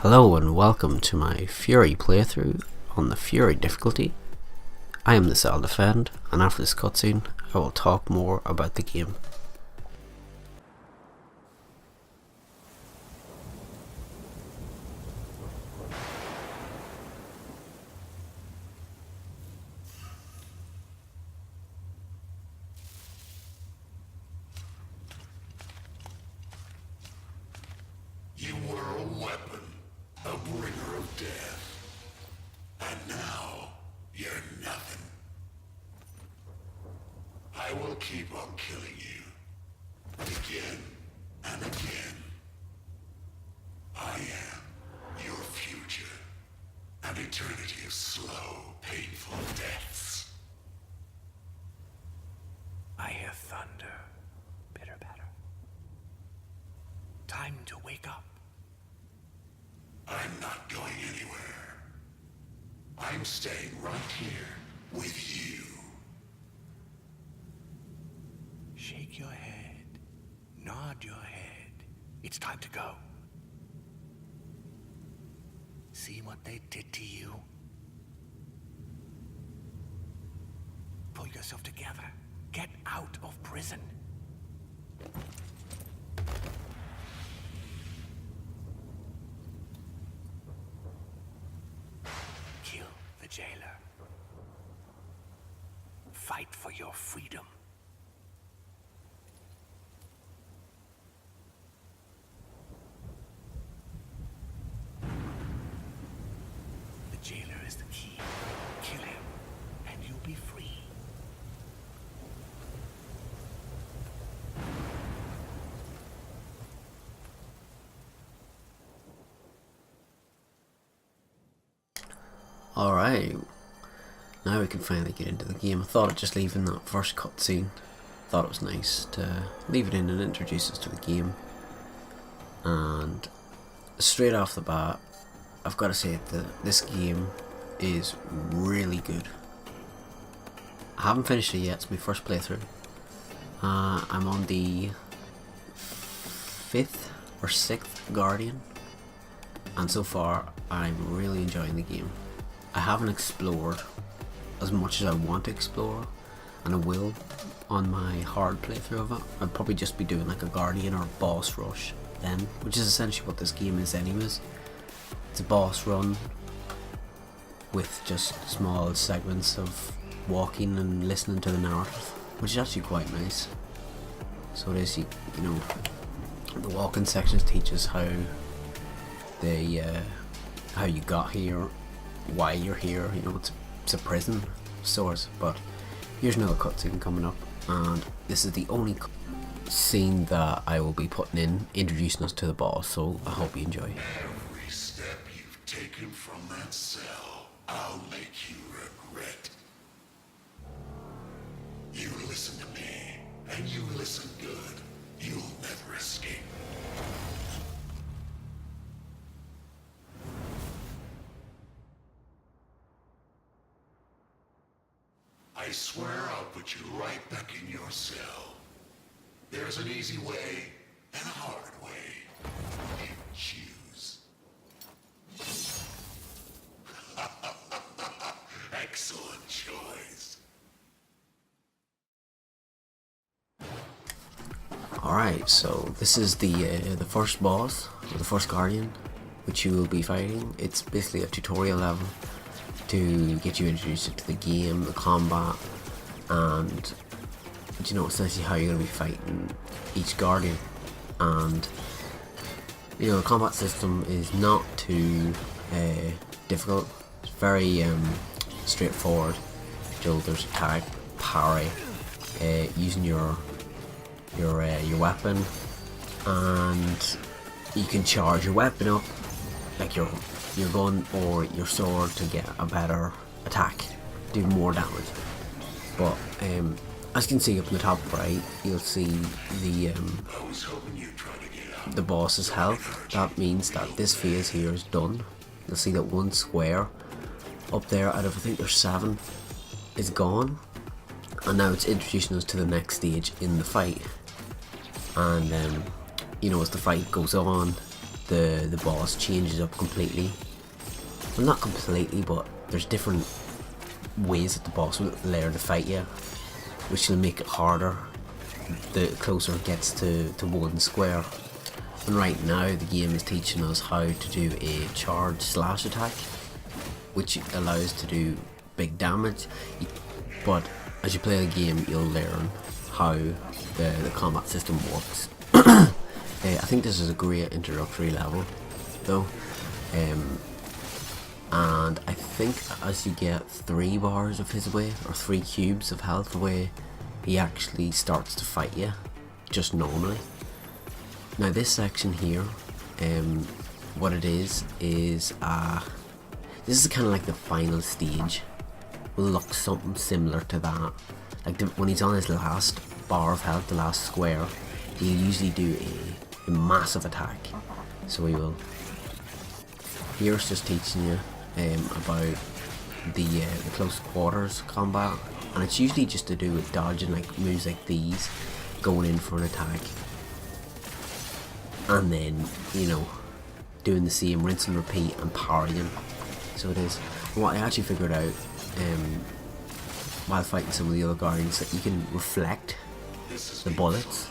Hello and welcome to my Furi playthrough on the Furi difficulty. I am the Self-Defend, and after this cutscene I will talk more about the game. You were a weapon, a bringer of death, and now you're nothing. I will keep on killing you, again and again. I am your future, an eternity of slow, painful deaths. I hear thunder. Pitter patter. Time to wake up. I'm not going anywhere. I'm staying right here with you. Shake your head. Nod your head. It's time to go. See what they did to you? Pull yourself together. Get out of prison. Kill the jailer. Fight for your freedom. The jailer is the key. Kill him, and you'll be free. Alright, now we can finally get into the game. I thought of just leaving that first cutscene. Thought it was nice to leave it in and introduce us to the game. And straight off the bat, I've got to say that this game is really good. I haven't finished it yet, it's my first playthrough. I'm on the 5th or 6th Guardian, and so far I'm really enjoying the game. I haven't explored as much as I want to explore, and I will on my hard playthrough of it. I'll probably just be doing like a Guardian or a boss rush then, which is essentially what this game is anyways. It's a boss run with just small segments of walking and listening to the narrative, which is actually quite nice. So it is, you know, the walking sections teaches how they how you got here, why you're here. You know, it's a prison source. But here's another cutscene coming up, and this is the only scene that I will be putting in, introducing us to the boss. So I hope you enjoy. Every step you've taken from that cell, I'll make you regret. You listen to me, and you listen good. You'll never escape. I swear I'll put you right back in your cell. There's an easy way and a hard way. You choose. Excellent choice. Alright, so this is the first boss, or the first Guardian, which you will be fighting. It's basically a tutorial level to get you introduced to the game, the combat, and you know, essentially how you're going to be fighting each Guardian. And you know, the combat system is not too difficult. It's very straightforward. There's attack, parry, using your weapon, and you can charge your weapon up, like your gun or your sword, to get a better attack, do more damage. But as you can see up in the top right, you'll see the boss's health. That means that this phase here is done. You'll see that one square up there out of, I think there's 7, is gone, and now it's introducing us to the next stage in the fight. And you know, as the fight goes on, the boss changes up completely. Well, not completely, but there's different ways that the boss will learn to fight you, which will make it harder the closer it gets to one square. And right now the game is teaching us how to do a charge slash attack, which allows to do big damage, but as you play the game you'll learn how the combat system works. I think this is a great introductory level though, and I think as you get 3 bars of his away, or 3 cubes of health away, he actually starts to fight you just normally. Now this section here, what it is this is kind of like the final stage. Will look something similar to that. Like when he's on his last bar of health, the last square, he'll usually do a massive attack. So he will. Here's just teaching you about the close quarters combat, and it's usually just to do with dodging like moves like these, going in for an attack, and then, you know, doing the same rinse and repeat and parrying. So it is. What I actually figured out while fighting some of the other guardians, that you can reflect the bullets.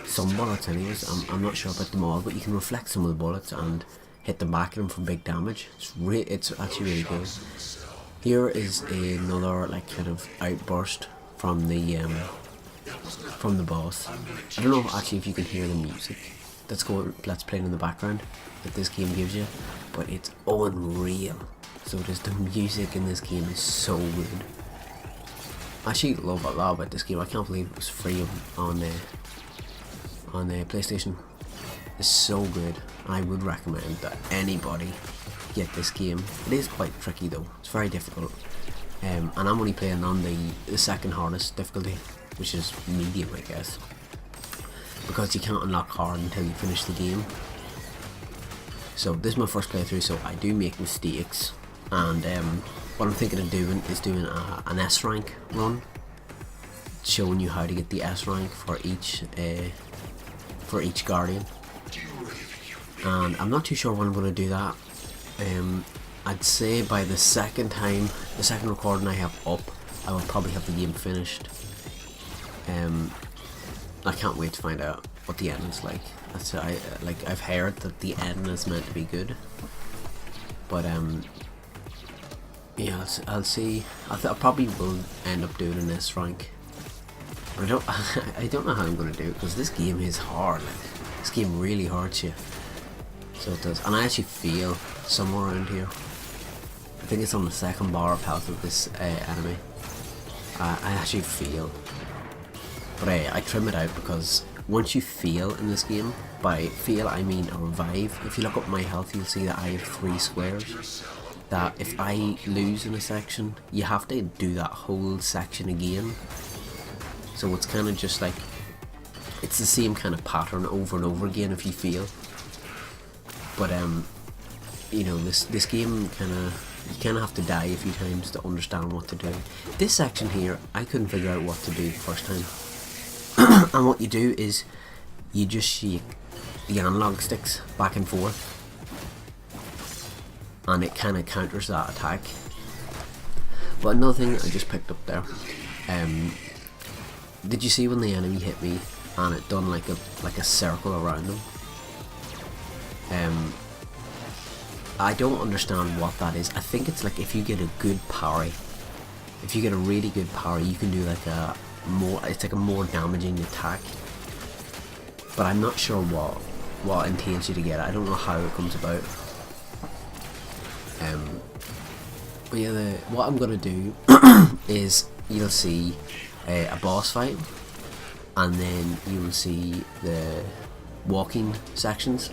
Some bullets anyways, I'm not sure about them all, but you can reflect some of the bullets and hit the back of them for big damage. It's actually really good. Here is another like kind of outburst from the boss. I don't know actually if you can hear the music that's playing in the background that this game gives you, but it's unreal. So just the music in this game is so good. I actually love a lot about this game. I can't believe it was free on the PlayStation. It's so good. I would recommend that anybody get this game. It is quite tricky though. It's very difficult. And I'm only playing on the second hardest difficulty, which is medium, I guess, because you can't unlock hard until you finish the game. So this is my first playthrough, so I do make mistakes, and what I'm thinking of doing is doing an S rank run, showing you how to get the S rank for each guardian. And I'm not too sure when I'm going to do that. I'd say by the second recording I have up, I will probably have the game finished. I can't wait to find out what the end is like. I've heard that the end is meant to be good, but yeah, I'll see. I probably will end up doing an S rank, but I don't know how I'm going to do it, because this game is hard. Like, this game really hurts you. So it does, and I actually feel somewhere around here. I think it's on the second bar of health of this enemy. I actually feel, but I trim it out, because once you fail in this game, by fail I mean a revive. If you look up my health, you'll see that I have 3 squares. That if I lose in a section, you have to do that whole section again. So it's kind of just like, it's the same kind of pattern over and over again if you fail. But you know, this game you kind of have to die a few times to understand what to do. This section here, I couldn't figure out what to do the first time. And what you do is you just shake the analog sticks back and forth, and it kind of counters that attack. But another thing I just picked up there, did you see when the enemy hit me and it done like a circle around them? I don't understand what that is. I think it's like if you get a good parry, if you get a really good parry, you can do like it's like a more damaging attack. But I'm not sure what entails you to get it. I don't know how it comes about. But yeah, what I'm gonna do is you'll see a boss fight, and then you will see the walking sections.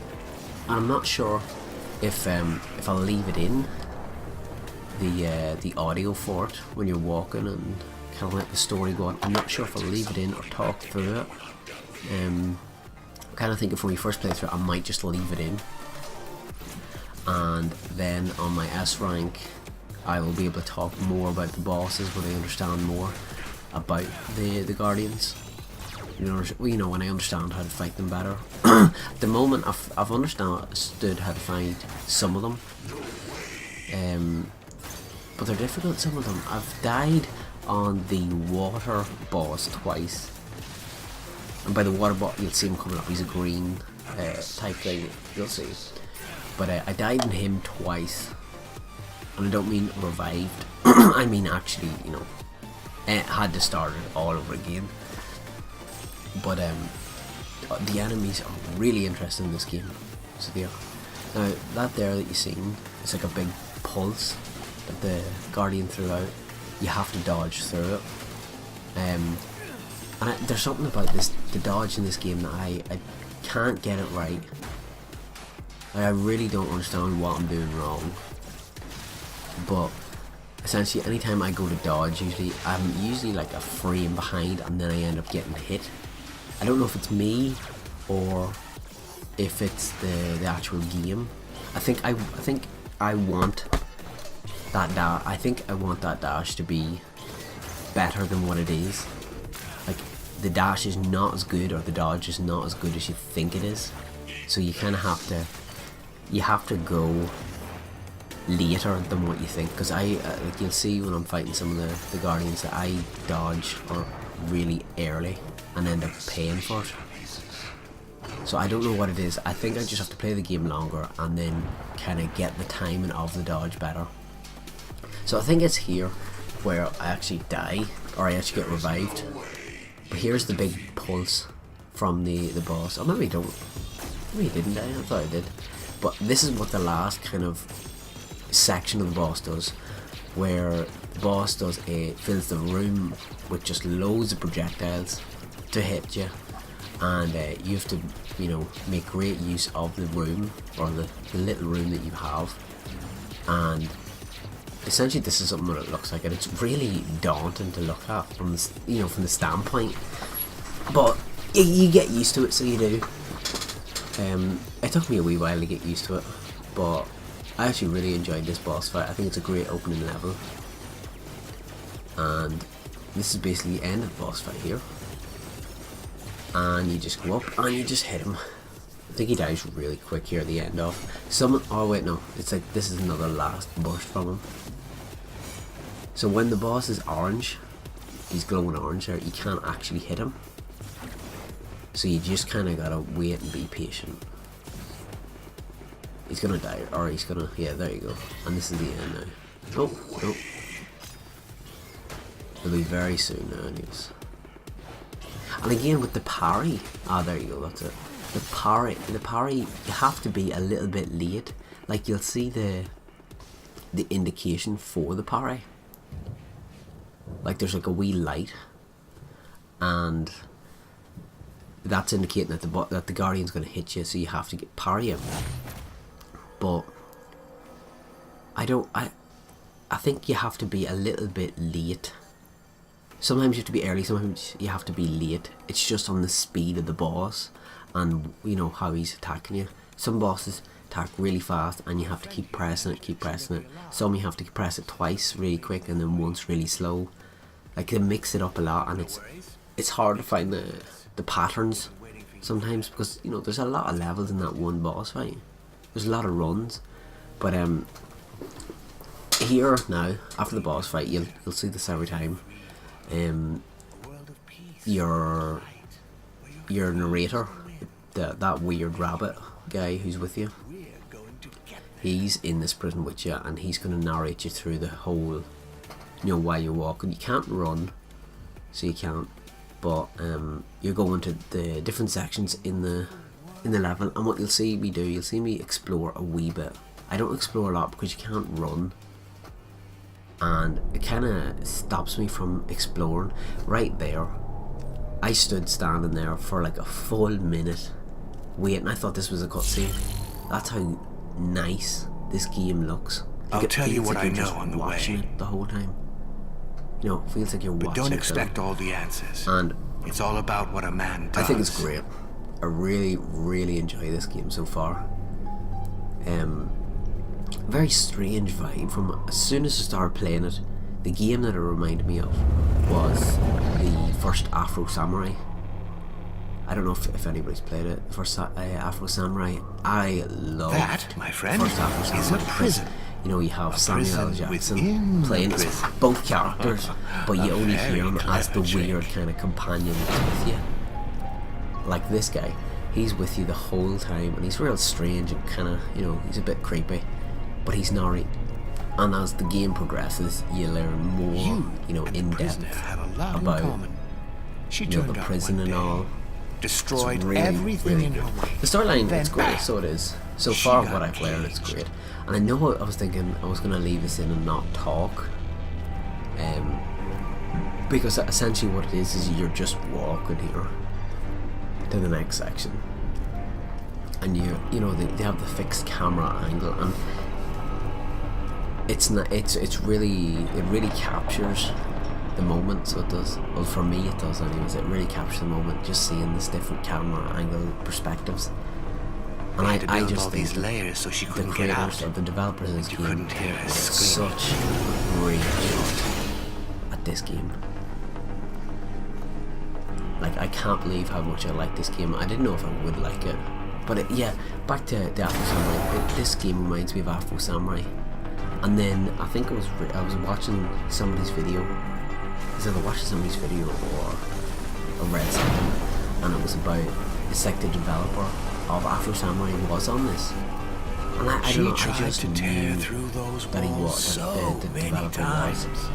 And I'm not sure if I'll leave it in the audio for it when you're walking and kind of let the story go on. I'm not sure if I'll leave it in or talk through it. I'm kind of thinking for my first playthrough I might just leave it in, and then on my S rank I will be able to talk more about the bosses when I understand more about the guardians. when I understand how to fight them better. At the moment, I've understood how to fight some of them, but they're difficult. Some of them. I've died on the water boss twice, and by the water boss, you'll see him coming up. He's a green type thing. You'll see. But I died on him twice, and I don't mean revived. I mean actually, had to start it all over again. But the enemies are really interesting in this game. So they are. Now that there that you seen, it's like a big pulse that the Guardian threw out. You have to dodge through it. And there's something about the dodge in this game that I can't get it right. Like, I really don't understand what I'm doing wrong. But essentially, anytime I go to dodge, I'm usually like a frame behind, and then I end up getting hit. I don't know if it's me or if it's the actual game. I think I want that dash. I think I want that dash to be better than what it is. Like, the dash is not as good, or the dodge is not as good as you think it is. So you kind of have to go later than what you think, because like you'll see when I'm fighting some of the Guardians that I dodge or really early and end up paying for it. So I don't know what it is. I think I just have to play the game longer and then kind of get the timing of the dodge better. So I think it's here where I actually die, or I actually get revived. But here's the big pulse from the boss. Oh, maybe I don't. Maybe I didn't die. I thought I did. But this is what the last kind of section of the boss does, where the boss fills the room with just loads of projectiles to hit you, and you have to make great use of the room, or the little room that you have. And essentially this is something that it looks like, and it's really daunting to look at from the standpoint, but you get used to it, so you do. It took me a wee while to get used to it, but I actually really enjoyed this boss fight. I think it's a great opening level, and this is basically the end of the boss fight here. And you just go up and you just hit him. I think he dies really quick here at the end of oh wait, no, it's like this is another last burst from him. So when the boss is orange, he's glowing orange there, you can't actually hit him. So you just kind of gotta wait and be patient. He's gonna die, or he's gonna, yeah, there you go. And this is the end now. Oh, no. It'll be very soon now, anyways. And again with the parry, there you go, that's it. The parry, you have to be a little bit late. Like, you'll see the indication for the parry. Like, there's like a wee light, and that's indicating that the Guardian's going to hit you, so you have to parry him. But I think you have to be a little bit late. Sometimes you have to be early, sometimes you have to be late. It's just on the speed of the boss and how he's attacking you. Some bosses attack really fast and you have to keep pressing it. Some you have to press it twice really quick and then once really slow. Like, they mix it up a lot, and it's hard to find the patterns sometimes, because there's a lot of levels in that one boss fight. There's a lot of runs, but here now after the boss fight, you'll see this every time. Your narrator, that weird rabbit guy who's with you, he's in this prison with you, and he's going to narrate you through the whole, while you're walking. You can't run, so you can't, but you're going to the different sections in the level, and what you'll see me explore a wee bit. I don't explore a lot because you can't run, and it kind of stops me from exploring. Right there, I stood standing there for like a full minute waiting. I thought this was a cutscene. That's how nice this game looks. I'll tell you what I know on the watching way. It the whole time. It feels like you're watching. But don't expect all the answers. And it's all about what a man does. I think it's great. I really, really enjoy this game so far. Very strange vibe from as soon as I started playing it. The game that it reminded me of was the first Afro Samurai. I don't know if anybody's played it. The first Afro Samurai. I love That, my friend, first Afro is Samurai a prison. You know, you have A Samuel L. prison Jackson within the playing as prison. both characters, but you A only very hear him as the clever weird trick. kind of companion that's with you. Like this guy, he's with you the whole time, and he's real strange and kind of, you know, he's a bit creepy, but he's narrating. And as the game progresses, you learn more, you know, and the in prisoner depth have a lot about, in common. She you know, turned the up prison one and day, all. destroyed It's really, everything really in good. her way. The storyline, Then it's great, bam, so it is. So she far, got what I've learned, it's engaged. great. And I know I was thinking I was going to leave this in and not talk. Because essentially what it is you're just walking here to the next section. And you know, they have the fixed camera angle, and it's not, it really captures the moment, so it does. Well, for me it does anyways. It really captures the moment, just seeing this different camera angle perspectives. And They had to I build just all think these layers so she the couldn't get creators out. or the developers of this You game couldn't hear her did screaming. such a great job at this game. Like, I can't believe how much I like this game. I didn't know if I would like it, but yeah, back to the Afro Samurai. This game reminds me of Afro Samurai. And then I think I was watching somebody's video. I was either watching somebody's video or I read something, and it was about, it's like the developer of Afro Samurai was on this. And I She don't know, I tried just to tear knew through those that he walls was, so the many developer times. was.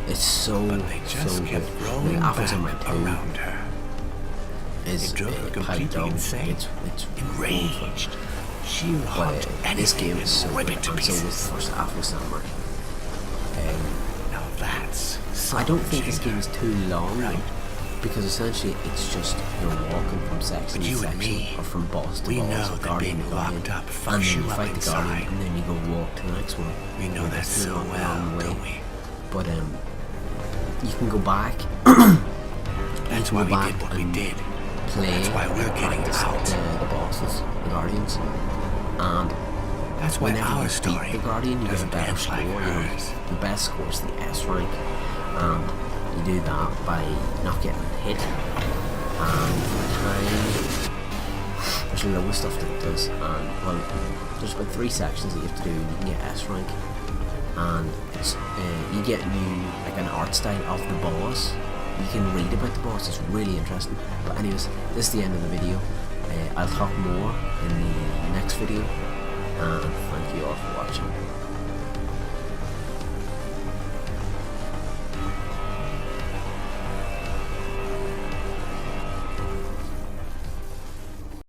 It's so, But they just so kept good. rolling Afro back Samurai 2 around her. is It drove her piped completely down. insane. It's Enraged, she'll but hunt this anything game is so and rip good, it to and so was pieces. the first Afro Samurai. Now that's I don't think this something, game is too long, right? because essentially it's just you're walking from section But to you and section, me, or from boss to we boss, know or that guardian being to guardian, locked up and fucks then you you up fight the guardian, inside. and then you go walk to the next one. We know Yeah, that that's so along well, the don't way. we? But you can go back. That's you why can we go back did what we and did. play. That's why we're getting practice out. the bosses, the guardians, and That's why whenever our you story beat the guardian, you get a doesn't better end score. like You know, hers. the best score is the S rank, and you do that by not getting hit. And for time, there's a load of stuff that it does. And well, there's about 3 sections that you have to do. You can get S rank, and it's you get like an art style of the boss. You can read about the boss. It's really interesting. But anyways, this is the end of the video. I'll talk more in the next video, and thank you all for watching.